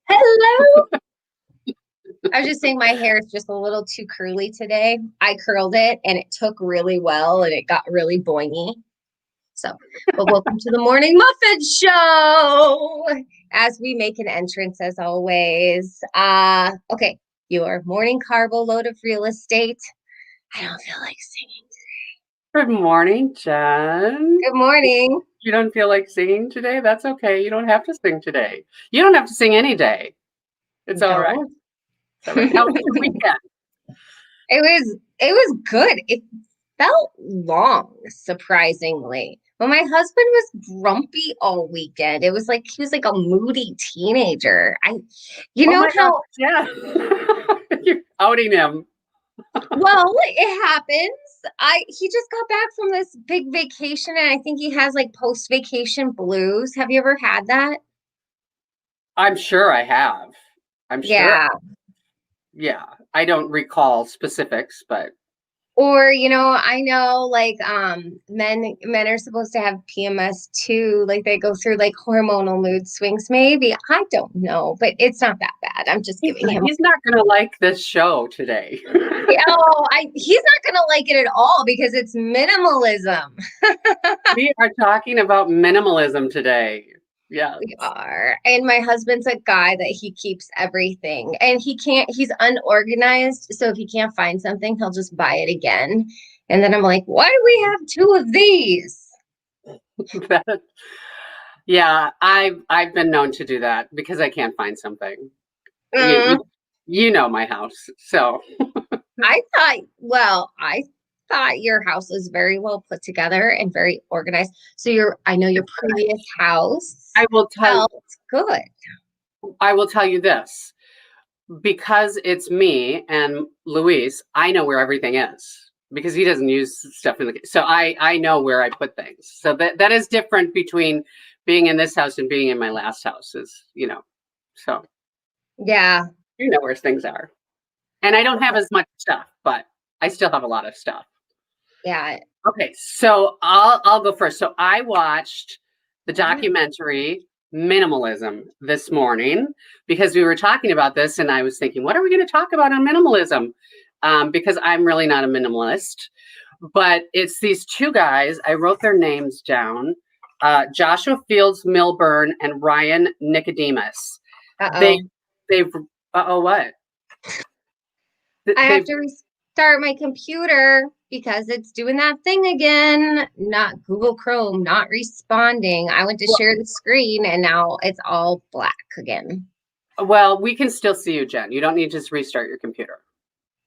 Hello. I was just saying my hair is just a little too curly today. I curled it and it took really well and it got really boingy. So, but welcome to the Morning Muffin Show as we make an entrance as always. Okay, your morning carbo load of real estate. I don't feel like singing. Good morning, Jen. Good morning. You don't feel like singing today? That's okay. You don't have to sing today. You don't have to sing any day. It's all right. Don't. It's all right. How was your weekend? It was good. It felt long, surprisingly. But my husband was grumpy all weekend. It was like he was like a moody teenager. You Oh know my gosh, how yeah. You're outing him. well it happens. He just got back from this big vacation and I think he has like post-vacation blues. Have you ever had that? I'm sure I have. I'm sure. Yeah. Yeah. I don't recall specifics, but Or, I know like men are supposed to have PMS too. Like they go through like hormonal mood swings, maybe. I don't know, but it's not that bad. I'm just he's giving not, him he's not going to like this show today. he's not gonna like it at all because it's minimalism. We are talking about minimalism today. Yeah. We are. And my husband's a guy that he keeps everything and he's unorganized. So if he can't find something, he'll just buy it again. And then I'm like, why do we have two of these? Yeah, I've been known to do that because I can't find something. You, Mm, you, you know my house, so I thought your house was very well put together and very organized. So I know your previous house I will tell felt good. I will tell you this because it's me and Luis. I know where everything is because he doesn't use stuff in the so I know where I put things. So that is different between being in this house and being in my last house. So Yeah. you know where things are, and I don't have as much stuff, but I still have a lot of stuff. Yeah. Okay, so I'll go first. So I watched the documentary Minimalism this morning because we were talking about this, and I was thinking, what are we going to talk about on minimalism? Because I'm really not a minimalist, but it's these two guys. I wrote their names down: Joshua Fields Milburn and Ryan Nicodemus. They Uh-oh. they've what? I have They've to restart my computer because it's doing that thing again. Not Google Chrome, not responding. I went to share the screen and now it's all black again. well, we can still see you, Jen. You don't need to just restart your computer.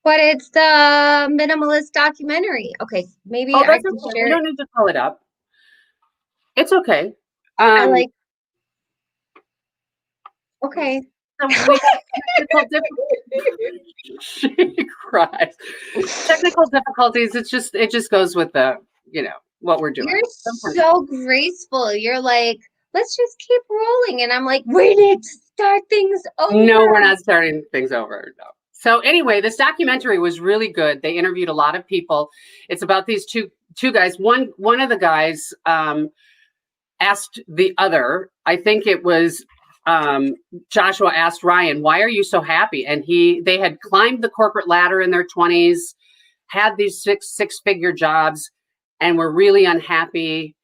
But it's the minimalist documentary. Okay, maybe Oh, I that's can okay. share We it. don't need to pull it up. It's okay. I Um, like, okay. we had technical difficulties. She cries. Technical difficulties. It just goes with what we're doing. You're Sometimes. so graceful. You're like, let's just keep rolling. And I'm like, we need to start things No, we're over. not starting things over. No. So anyway, this documentary was really good. They interviewed a lot of people. It's about these two guys. One of the guys asked the other, I think it was Joshua asked Ryan, why are you so happy? And they had climbed the corporate ladder in their 20s, had these six-figure jobs, and were really unhappy.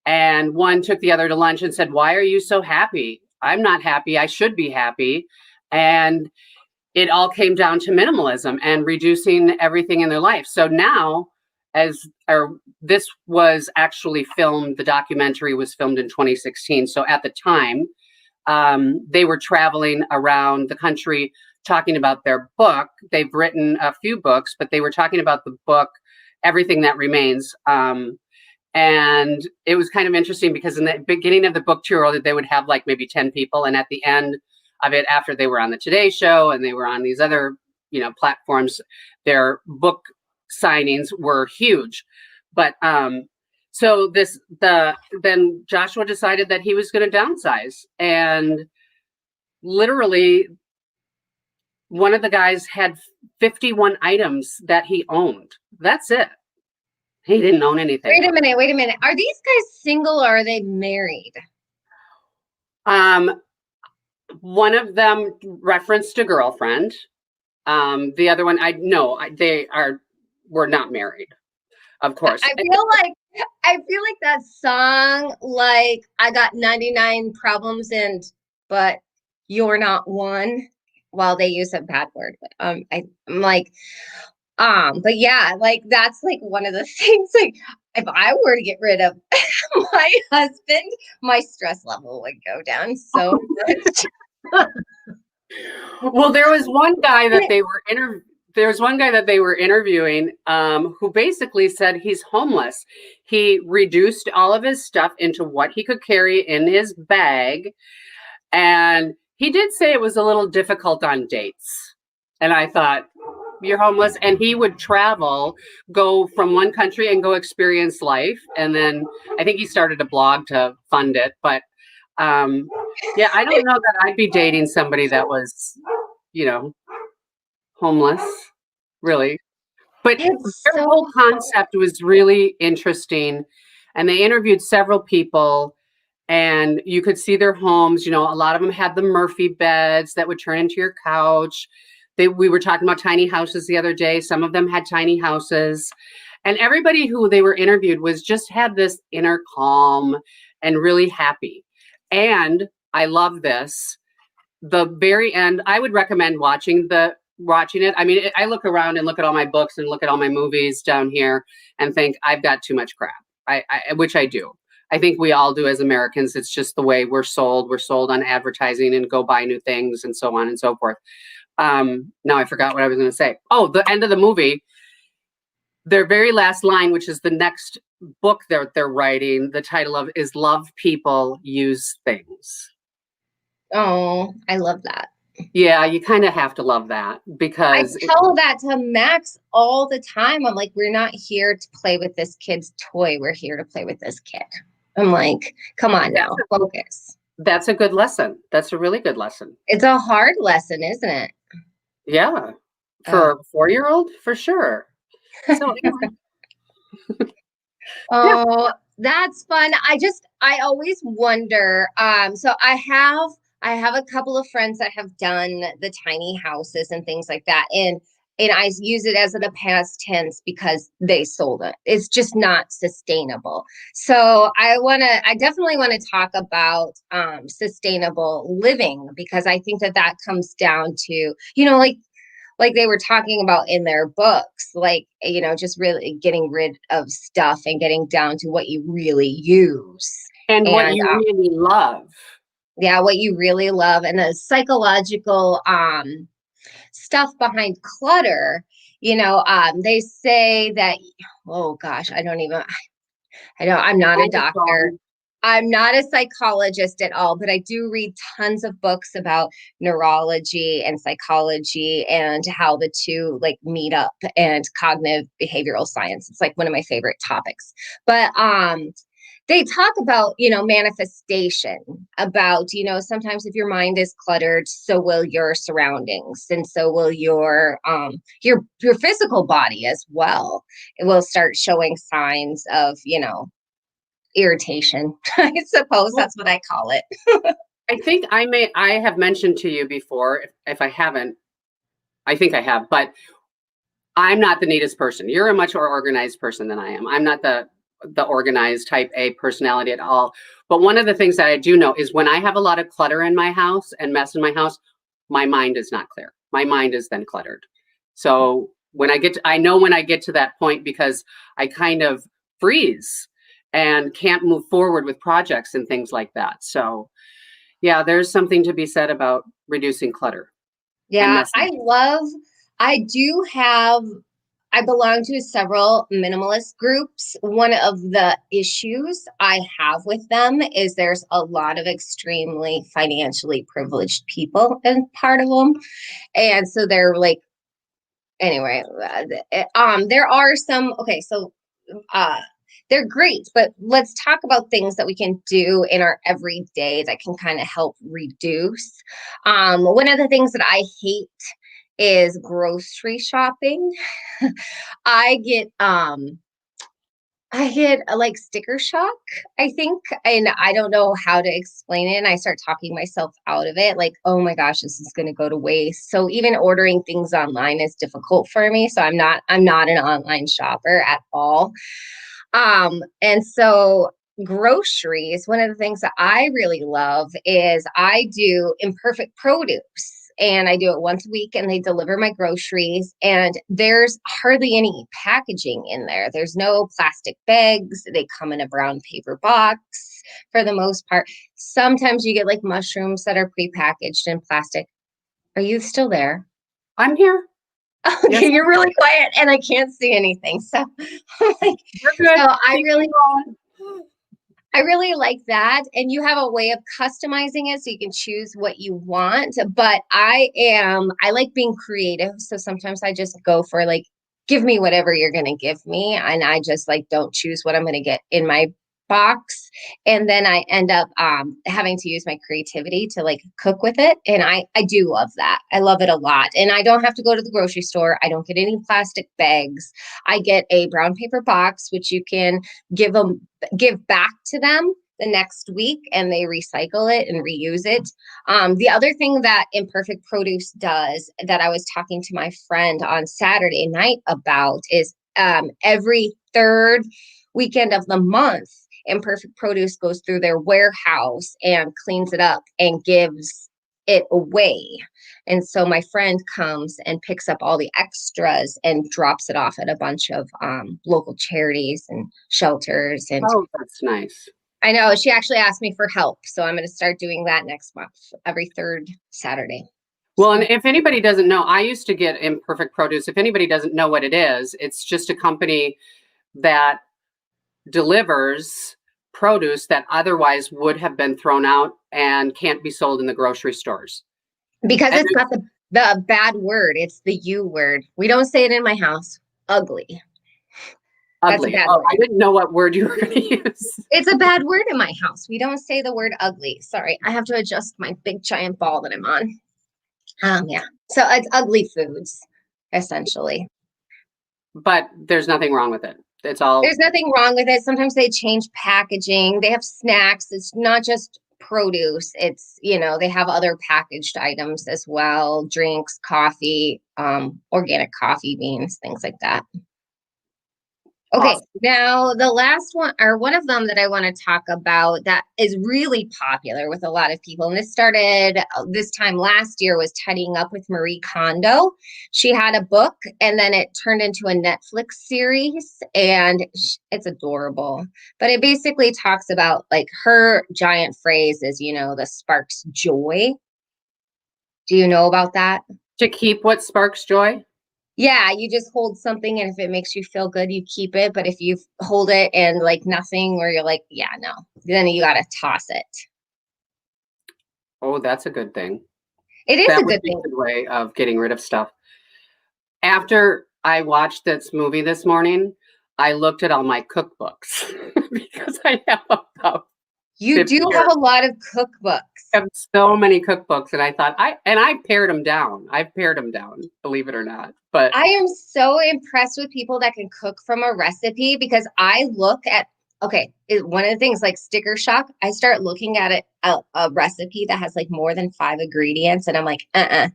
And one took the other to lunch and said, why are you so happy? I'm not happy. I should be happy. And it all came down to minimalism and reducing everything in their life. So now, this was actually filmed, the documentary was filmed in 2016. So at the time, they were traveling around the country talking about their book. They've written a few books, but they were talking about the book, Everything That Remains. And it was kind of interesting because in the beginning of the book tour, they would have like maybe 10 people. And at the end of it, after they were on the Today Show and they were on these other, platforms, their book signings were huge. But so then Joshua decided that he was going to downsize, and literally one of the guys had 51 items that he owned. That's it. He didn't own anything Wait a else. minute, wait a minute. Are these guys single or are they married? Um, One of them referenced a girlfriend. The other one, were not married, of course. I feel like that song, like I got 99 problems but you're not one, while they use a bad word. I'm like, but yeah, like that's like one of the things, like if I were to get rid of my husband, my stress level would go down so much. Well, there was one guy that they were interviewing, who basically said he's homeless. He reduced all of his stuff into what he could carry in his bag, and he did say it was a little difficult on dates. And I thought, you're homeless, and he would travel, go from one country and go experience life, and then I think he started a blog to fund it. But yeah, I don't know that I'd be dating somebody that was, you know, homeless, really. But It's their so whole concept was really interesting, and they interviewed several people, and you could see their homes. A lot of them had the Murphy beds that would turn into your couch. We were talking about tiny houses the other day. Some of them had tiny houses, and everybody who they were interviewed had this inner calm and really happy. And I love this. The very end, I would recommend watching it. I mean, I look around and look at all my books and look at all my movies down here and think I've got too much crap. Which I do. I think we all do as Americans. It's just the way we're sold. We're sold on advertising and go buy new things and so on and so forth. Now I forgot what I was going to say. Oh, the end of the movie, their very last line, which is the next book they're writing, the title of is Love People, Use Things. Oh, I love that. Yeah, you kind of have to love that, because I tell that to Max all the time. I'm like, we're not here to play with this kid's toy. We're here to play with this kid. I'm like, come on now, focus. That's a good lesson. That's a really good lesson. It's a hard lesson, isn't it? Yeah, for a 4-year-old, for sure. So anyway. Oh, that's fun. I always wonder. So I have a couple of friends that have done the tiny houses and things like that. And I use it as in a past tense because they sold it. It's just not sustainable. So I definitely want to talk about sustainable living, because I think that comes down to, like they were talking about in their books, like, just really getting rid of stuff and getting down to what you really use. And what you really love. Yeah, what you really love, and the psychological stuff behind clutter. They say that, oh gosh, I'm not a doctor. I'm not a psychologist at all, but I do read tons of books about neurology and psychology and how the two like meet up, and cognitive behavioral science. It's like one of my favorite topics. But they talk about, manifestation, about, sometimes if your mind is cluttered, so will your surroundings, and so will your physical body as well. It will start showing signs of, irritation. I suppose that's what I call it. I think I have mentioned to you before, if I haven't, I think I have, but I'm not the neatest person. You're a much more organized person than I am. I'm not the organized type A personality at all. But one of the things that I do know is when I have a lot of clutter in my house and mess in my house, my mind is not clear. My mind is then cluttered. So I know when I get to that point, because I kind of freeze and can't move forward with projects and things like that. So yeah, there's something to be said about reducing clutter. Yeah, I belong to several minimalist groups. One of the issues I have with them is there's a lot of extremely financially privileged people in part of them. And so they're like, anyway, there are some, okay, so they're great, but let's talk about things that we can do in our everyday that can kind of help reduce. One of the things that I hate is grocery shopping. I get I get like sticker shock, I think, and I don't know how to explain it. And I start talking myself out of it, like, oh my gosh, this is going to go to waste. So even ordering things online is difficult for me. So I'm not an online shopper at all. And so groceries, one of the things that I really love is I do Imperfect Produce. And I do it once a week and they deliver my groceries. And there's hardly any packaging in there. There's no plastic bags. They come in a brown paper box for the most part. Sometimes you get like mushrooms that are prepackaged in plastic. Are you still there? I'm here. Yes, Okay, you're really quiet and I can't see anything. So, like, we're good. so Keep going. I really like that. And you have a way of customizing it so you can choose what you want. But I like being creative. So sometimes I just go for like, give me whatever you're going to give me. And I just like don't choose what I'm going to get in my box. And then I end up having to use my creativity to like cook with it. And I do love that. I love it a lot. And I don't have to go to the grocery store. I don't get any plastic bags. I get a brown paper box, which you can give back to them the next week and they recycle it and reuse it. The other thing that Imperfect Produce does that I was talking to my friend on Saturday night about is every third weekend of the month, Imperfect Produce goes through their warehouse and cleans it up and gives it away. And so my friend comes and picks up all the extras and drops it off at a bunch of local charities and shelters. And Oh, that's nice. I know she actually asked me for help. So I'm going to start doing that next month, every third Saturday. Well, and if anybody doesn't know, I used to get Imperfect Produce. If anybody doesn't know what it is, it's just a company that delivers produce that otherwise would have been thrown out and can't be sold in the grocery stores. Because And it's got the bad word. It's the U word. We don't say it in my house. Ugly. That's a ugly. bad Oh, word. I didn't know what word you were going to use. It's a bad word in my house. We don't say the word ugly. Sorry, I have to adjust my big giant ball that I'm on. Yeah. So it's ugly foods, essentially. But there's nothing wrong with it. It's all There's nothing wrong with it. Sometimes they change packaging. They have snacks. It's not just produce. It's, they have other packaged items as well, drinks, coffee, organic coffee beans, things like that. Okay, awesome. now the last one, or one of them that I want to talk about that is really popular with a lot of people, and this started this time last year, was Tidying Up with Marie Kondo. She had a book, and then it turned into a Netflix series, and it's adorable. But it basically talks about like her giant phrase is, the sparks joy. Do you know about that? To keep what sparks joy. Yeah, you just hold something and if it makes you feel good, you keep it. But if you hold it and like nothing, or you're like, yeah, no, then you got to toss it. Oh, that's a good thing. It is That a would good be thing. a good way of getting rid of stuff. After I watched this movie this morning, I looked at all my cookbooks because I have about You 50 do have years. a lot of cookbooks. I have so many cookbooks, and I thought I pared them down. I've pared them down, believe it or not. But I am so impressed with people that can cook from a recipe because I look at, okay, one of the things like sticker shock, I start looking at it, a recipe that has like more than 5 ingredients, and I'm like, but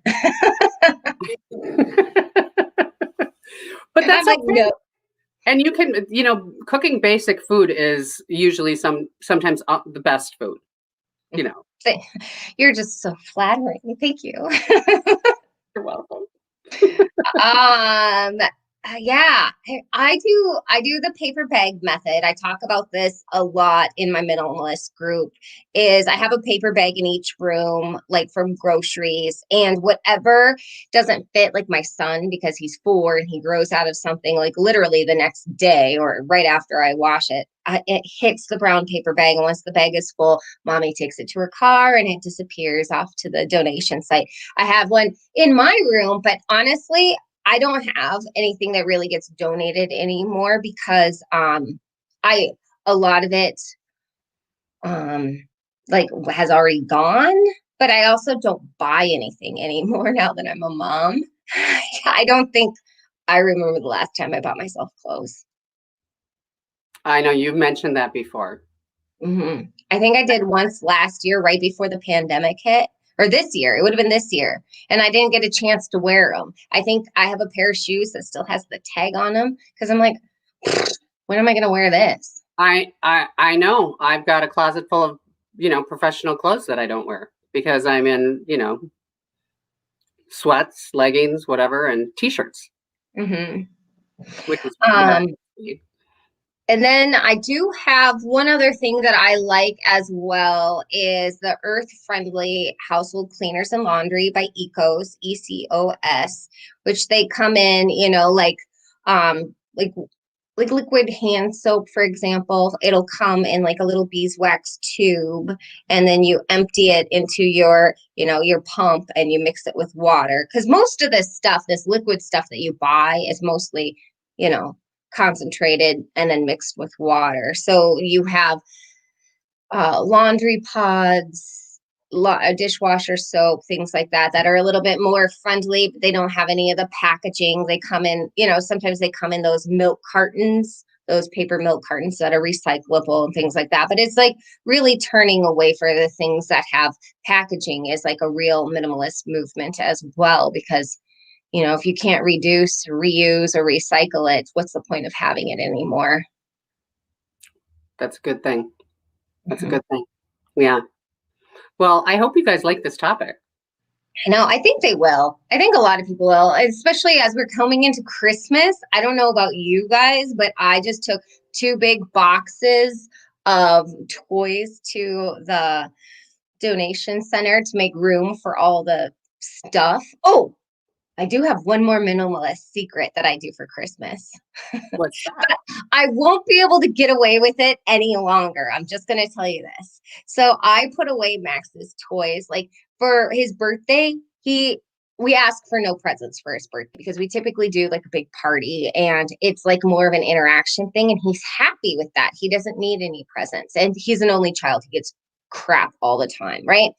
that's I'm like, okay. no. And you can, cooking basic food is usually sometimes the best food. You're just so flattering. Thank you. You're welcome. Um, yeah, I do the paper bag method. I talk about this a lot in my minimalist group. Is I have a paper bag in each room, like from groceries, and whatever doesn't fit, like my son, because he's 4 and he grows out of something like literally the next day or right after I wash it. It hits the brown paper bag, and once the bag is full, mommy takes it to her car and it disappears off to the donation site. I have one in my room, but honestly, I don't have anything that really gets donated anymore because I a lot of it like has already gone, but I also don't buy anything anymore now that I'm a mom. I don't think I remember the last time I bought myself clothes. I know you've mentioned that before. I think I did once last year, right before the pandemic hit, or this year. It would have been this year, and I didn't get a chance to wear them. I think I have a pair of shoes that still has the tag on them because I'm like, when am I going to wear this? I know. I've got a closet full of, professional clothes that I don't wear because I'm in, sweats, leggings, whatever, and t-shirts, hmm which is Um, and then I do have one other thing that I like as well is the Earth Friendly Household Cleaners and Laundry by Ecos, ECOS, which they come in, um, like like liquid hand soap, for example. It'll come in like a little beeswax tube, and then you empty it into your pump, and you mix it with water. Because most of this stuff, this liquid stuff that you buy, is mostly, you know, concentrated and then mixed with water. So you have laundry pods, dishwasher soap, things like that, that are a little bit more friendly. But they don't have any of the packaging. They come in, sometimes they come in those milk cartons, those paper milk cartons that are recyclable and things like that. But it's like really turning away for the things that have packaging is like a real minimalist movement as well, because if you can't reduce, reuse, or recycle it, what's the point of having it anymore? That's a good thing. That's a Mhm. good thing. Yeah. Well, I hope you guys like this topic. I know. I think they will. I think a lot of people will, especially as we're coming into Christmas. I don't know about you guys, but I just took two big boxes of toys to the donation center to make room for all the stuff. Oh, I do have one more minimalist secret that I do for Christmas. What's that? I won't be able to get away with it any longer. I'm just going to tell you this. So I put away Max's toys. Like for his birthday, we ask for no presents for his birthday because we typically do like a big party and it's like more of an interaction thing. And he's happy with that. He doesn't need any presents. And he's an only child. He gets crap all the time, right?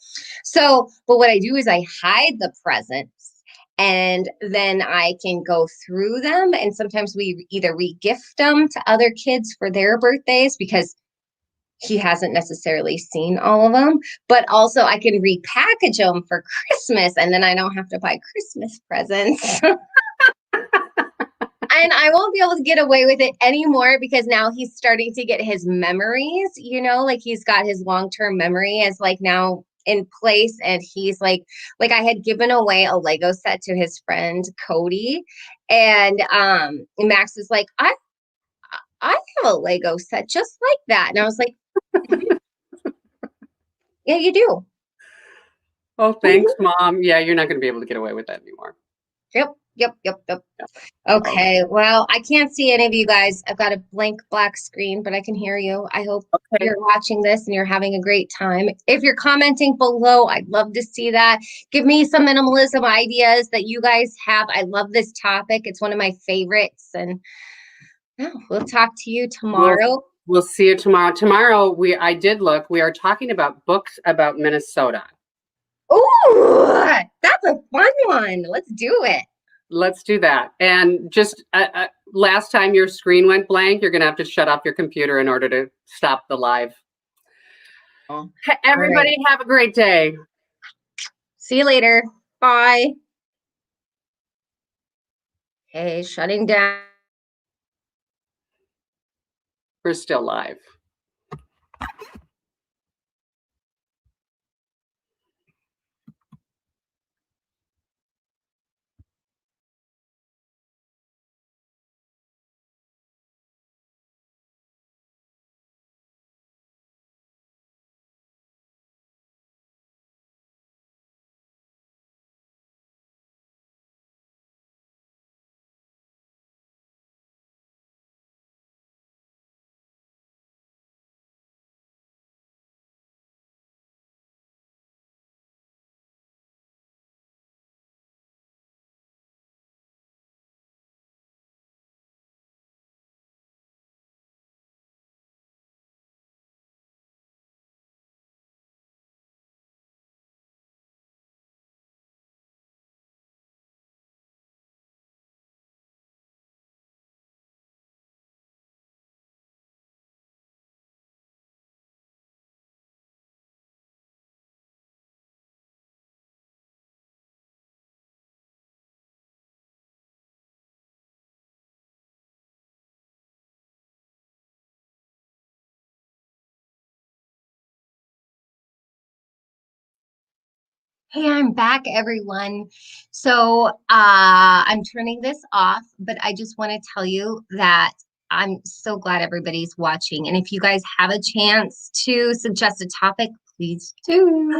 So, but what I do is I hide the presents and then I can go through them. And sometimes we either re-gift them to other kids for their birthdays because he hasn't necessarily seen all of them, but also I can repackage them for Christmas and then I don't have to buy Christmas presents. And I won't be able to get away with it anymore because now he's starting to get his memories, like he's got his long-term memory as like now in place. And he's like I had given away a Lego set to his friend Cody. And Max is like, I have a Lego set just like that. And I was like, yeah, you do. Oh, thanks, Mom. Yeah, you're not going to be able to get away with that anymore. Yep, yep, yep, yep. Yeah. Okay, well, I can't see any of you guys. I've got a blank black screen, but I can hear you. I hope Okay. you're watching this and you're having a great time. If you're commenting below, I'd love to see that. Give me some minimalism ideas that you guys have. I love this topic. It's one of my favorites. And we'll talk to you tomorrow. We'll see you tomorrow. Tomorrow, I did look. We are talking about books about Minnesota. Ooh, that's a fun one. Let's do it. Let's do that. And just last time your screen went blank, you're going to have to shut off your computer in order to stop the live. Oh, Everybody right. have a great day. See you later. Bye. Hey, shutting down. We're still live. Hey, I'm back, everyone. So I'm turning this off, but I just want to tell you that I'm so glad everybody's watching. And if you guys have a chance to suggest a topic, please do.